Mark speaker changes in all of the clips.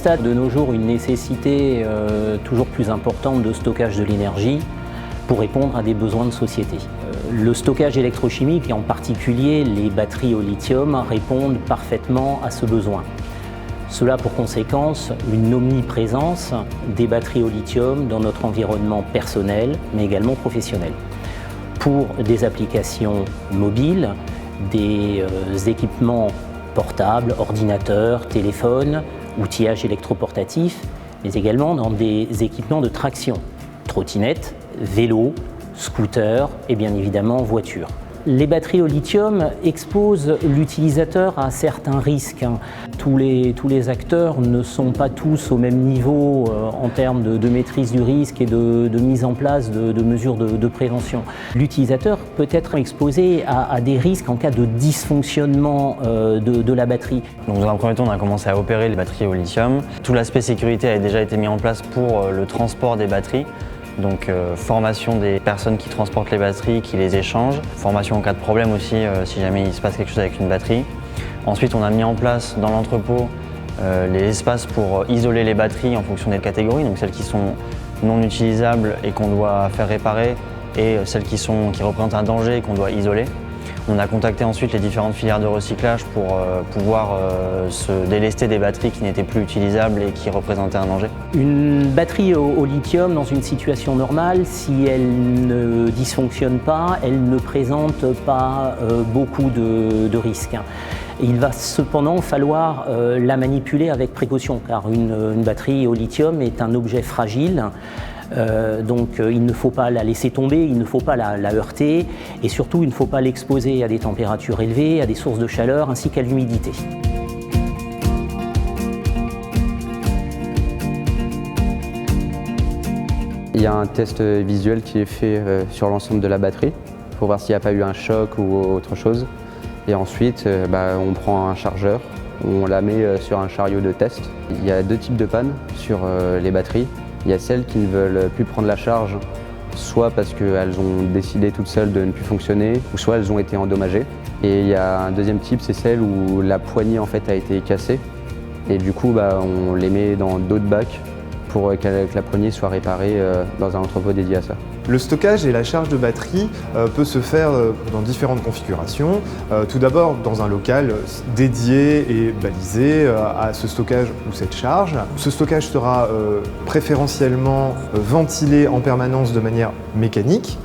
Speaker 1: constate de nos jours une nécessité toujours plus importante de stockage de l'énergie pour répondre à des besoins de société. Le stockage électrochimique, et en particulier les batteries au lithium, répondent parfaitement à ce besoin. Cela a pour conséquence une omniprésence des batteries au lithium dans notre environnement personnel, mais également professionnel. Pour des applications mobiles, des équipements portables, ordinateurs, téléphones, outillages électroportatifs, mais également dans des équipements de traction, trottinettes, vélos, scooters et bien évidemment voitures. Les batteries au lithium exposent l'utilisateur à certains risques. Tous les acteurs ne sont pas tous au même niveau en termes de maîtrise du risque et de mise en place de mesures de prévention. L'utilisateur peut être exposé à des risques en cas de dysfonctionnement de la batterie.
Speaker 2: Donc dans un premier temps, on a commencé à opérer les batteries au lithium. Tout l'aspect sécurité a déjà été mis en place pour le transport des batteries. Donc formation des personnes qui transportent les batteries, qui les échangent. Formation en cas de problème aussi, si jamais il se passe quelque chose avec une batterie. Ensuite, on a mis en place dans l'entrepôt les espaces pour isoler les batteries en fonction des catégories, donc celles qui sont non utilisables et qu'on doit faire réparer, et celles qui représentent un danger et qu'on doit isoler. On a contacté ensuite les différentes filières de recyclage pour pouvoir se délester des batteries qui n'étaient plus utilisables et qui représentaient un danger.
Speaker 1: Une batterie au lithium, dans une situation normale, si elle ne dysfonctionne pas, elle ne présente pas beaucoup de risques. Il va cependant falloir la manipuler avec précaution, car une batterie au lithium est un objet fragile. Donc il ne faut pas la laisser tomber, il ne faut pas la heurter et surtout il ne faut pas l'exposer à des températures élevées, à des sources de chaleur ainsi qu'à l'humidité.
Speaker 3: Il y a un test visuel qui est fait sur l'ensemble de la batterie pour voir s'il n'y a pas eu un choc ou autre chose. Et ensuite on prend un chargeur, on la met sur un chariot de test. Il y a deux types de pannes sur les batteries. Il y a celles qui ne veulent plus prendre la charge, soit parce qu'elles ont décidé toutes seules de ne plus fonctionner, ou soit elles ont été endommagées. Et il y a un deuxième type, c'est celle où la poignée en fait a été cassée. Et du coup, on les met dans d'autres bacs pour que la poignée soit réparée dans un entrepôt dédié à ça.
Speaker 4: Le stockage et la charge de batterie peut se faire dans différentes configurations. Tout d'abord dans un local dédié et balisé à ce stockage ou cette charge. Ce stockage sera préférentiellement ventilé en permanence de manière mécanique.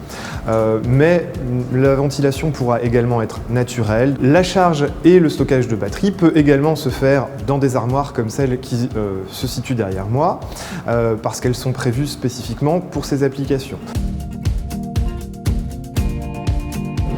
Speaker 4: Mais la ventilation pourra également être naturelle. La charge et le stockage de batterie peut également se faire dans des armoires comme celle qui se situe derrière moi, parce qu'elles sont prévues spécifiquement pour ces applications.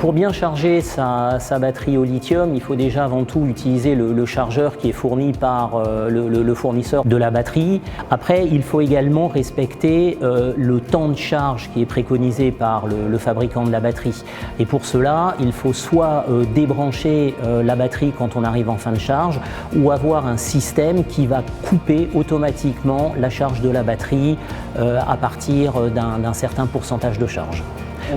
Speaker 1: Pour bien charger sa batterie au lithium, il faut déjà avant tout utiliser le chargeur qui est fourni par le fournisseur de la batterie. Après, il faut également respecter le temps de charge qui est préconisé par le fabricant de la batterie. Et pour cela, il faut soit débrancher la batterie quand on arrive en fin de charge, ou avoir un système qui va couper automatiquement la charge de la batterie à partir d'un certain pourcentage de charge.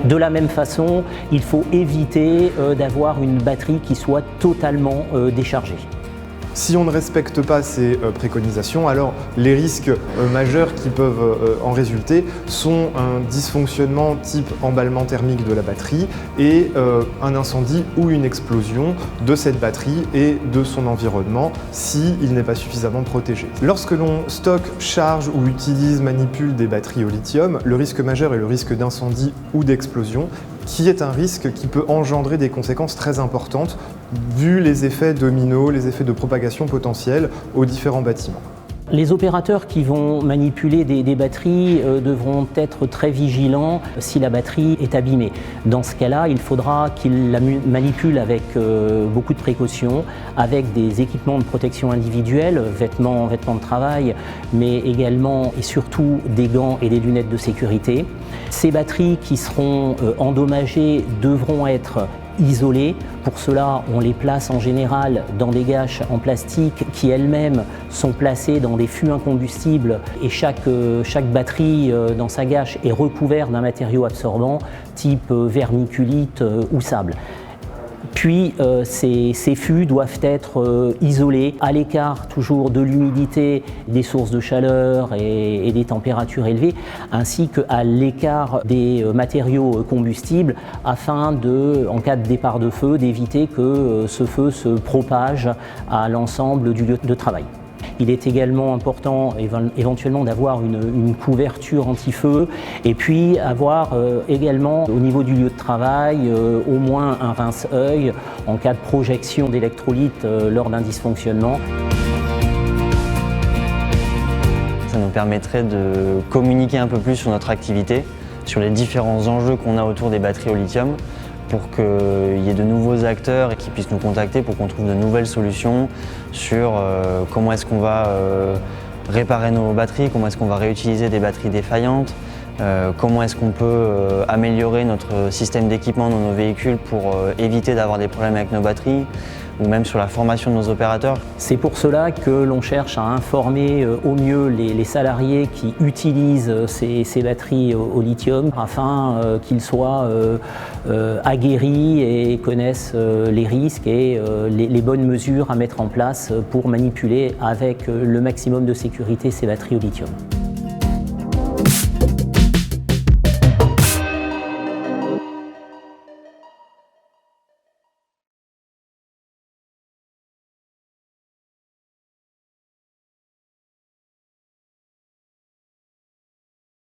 Speaker 1: De la même façon, il faut éviter d'avoir une batterie qui soit totalement déchargée.
Speaker 4: Si on ne respecte pas ces préconisations, alors les risques majeurs qui peuvent en résulter sont un dysfonctionnement type emballement thermique de la batterie et un incendie ou une explosion de cette batterie et de son environnement s'il n'est pas suffisamment protégé. Lorsque l'on stocke, charge ou utilise, manipule des batteries au lithium, le risque majeur est le risque d'incendie ou d'explosion, qui est un risque qui peut engendrer des conséquences très importantes vu les effets dominos, les effets de propagation potentielle aux différents bâtiments.
Speaker 1: Les opérateurs qui vont manipuler des batteries devront être très vigilants si la batterie est abîmée. Dans ce cas-là, il faudra qu'ils la manipulent avec beaucoup de précautions, avec des équipements de protection individuelle, vêtements de travail, mais également et surtout des gants et des lunettes de sécurité. Ces batteries qui seront endommagées devront être isolées. Pour cela, on les place en général dans des gâches en plastique qui elles-mêmes sont placées dans des fûts incombustibles et chaque batterie dans sa gâche est recouverte d'un matériau absorbant type vermiculite ou sable. Puis ces fûts doivent être isolés, à l'écart toujours de l'humidité, des sources de chaleur et des températures élevées, ainsi qu'à l'écart des matériaux combustibles, afin en cas de départ de feu, d'éviter que ce feu se propage à l'ensemble du lieu de travail. Il est également important éventuellement d'avoir une couverture anti-feu et puis avoir également au niveau du lieu de travail au moins un rince-œil en cas de projection d'électrolytes lors d'un dysfonctionnement.
Speaker 2: Ça nous permettrait de communiquer un peu plus sur notre activité, sur les différents enjeux qu'on a autour des batteries au lithium, pour qu'il y ait de nouveaux acteurs qui puissent nous contacter pour qu'on trouve de nouvelles solutions sur comment est-ce qu'on va réparer nos batteries, comment est-ce qu'on va réutiliser des batteries défaillantes, comment est-ce qu'on peut améliorer notre système d'équipement dans nos véhicules pour éviter d'avoir des problèmes avec nos batteries, ou même sur la formation de nos opérateurs.
Speaker 1: C'est pour cela que l'on cherche à informer au mieux les salariés qui utilisent ces batteries au lithium afin qu'ils soient aguerris et connaissent les risques et les bonnes mesures à mettre en place pour manipuler avec le maximum de sécurité ces batteries au lithium.